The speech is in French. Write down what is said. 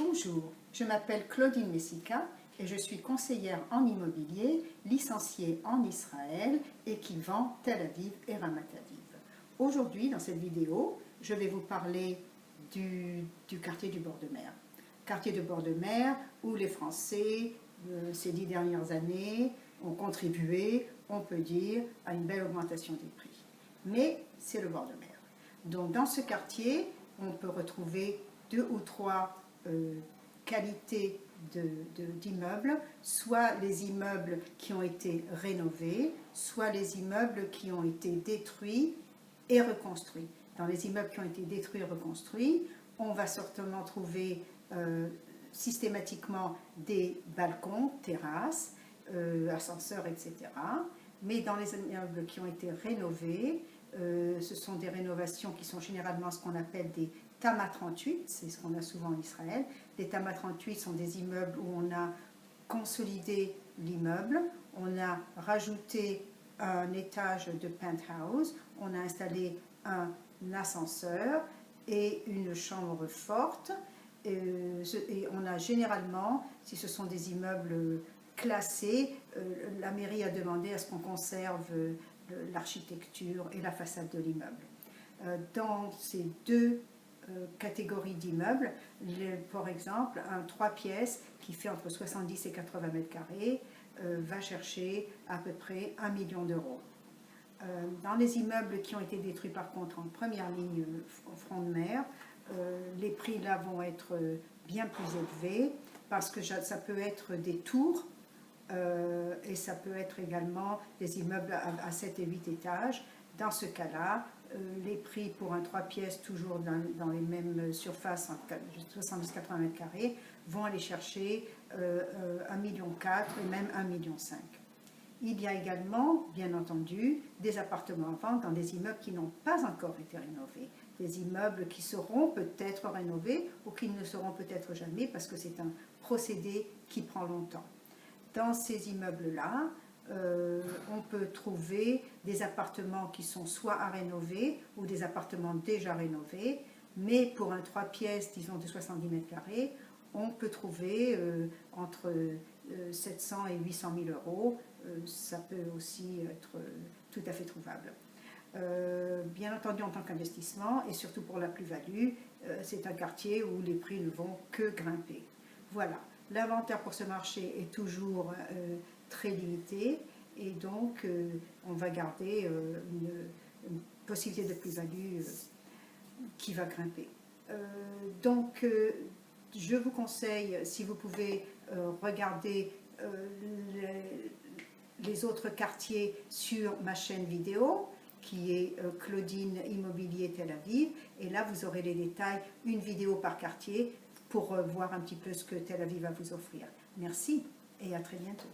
Bonjour, je m'appelle Claudine Messika et je suis conseillère en immobilier, licenciée en Israël et qui vend Tel Aviv et Ramat Aviv. Aujourd'hui, dans cette vidéo, je vais vous parler du quartier du bord de mer. Quartier de bord de mer où les Français, ces 10 dernières années, ont contribué, on peut dire, à une belle augmentation des prix. Mais c'est le bord de mer. Donc dans ce quartier, on peut retrouver 2 ou 3 qualités d'immeubles, soit les immeubles qui ont été rénovés, soit les immeubles qui ont été détruits et reconstruits. Dans les immeubles qui ont été détruits et reconstruits, on va certainement trouver systématiquement des balcons, terrasses, ascenseurs, etc. Mais dans les immeubles qui ont été rénovés, ce sont des rénovations qui sont généralement ce qu'on appelle des Tama 38, c'est ce qu'on a souvent en Israël. Les Tama 38 sont des immeubles où on a consolidé l'immeuble, on a rajouté un étage de penthouse, on a installé un ascenseur et une chambre forte. Et on a généralement, si ce sont des immeubles classés, la mairie a demandé à ce qu'on conserve l'architecture et la façade de l'immeuble. Dans ces deux catégories d'immeubles, par exemple, un 3 pièces qui fait entre 70 et 80 mètres carrés va chercher à peu près 1 million d'euros. Dans les immeubles qui ont été détruits par contre en première ligne au front de mer, les prix là vont être bien plus élevés parce que ça peut être des tours et ça peut être également des immeubles à 7 et 8 étages. Dans ce cas-là, les prix pour un 3 pièces, toujours dans les mêmes surfaces, 70-80 mètres carrés, vont aller chercher 1,4 million et même 1,5 million. Il y a également, bien entendu, des appartements à vendre dans des immeubles qui n'ont pas encore été rénovés. Des immeubles qui seront peut-être rénovés ou qui ne seront peut-être jamais parce que c'est un procédé qui prend longtemps. Dans ces immeubles-là, on peut trouver des appartements qui sont soit à rénover ou des appartements déjà rénovés, mais pour un 3 pièces, disons de 70 mètres carrés, on peut trouver entre 700 et 800 000 euros. Ça peut aussi être tout à fait trouvable. Bien entendu, en tant qu'investissement et surtout pour la plus-value, c'est un quartier où les prix ne vont que grimper. Voilà, l'inventaire pour ce marché est toujours très limité et donc on va garder une possibilité de plus-value qui va grimper. Donc je vous conseille, si vous pouvez, regarder les autres quartiers sur ma chaîne vidéo qui est Claudine Immobilier Tel Aviv, et là vous aurez les détails, une vidéo par quartier pour voir un petit peu ce que Tel Aviv va vous offrir. Merci et à très bientôt.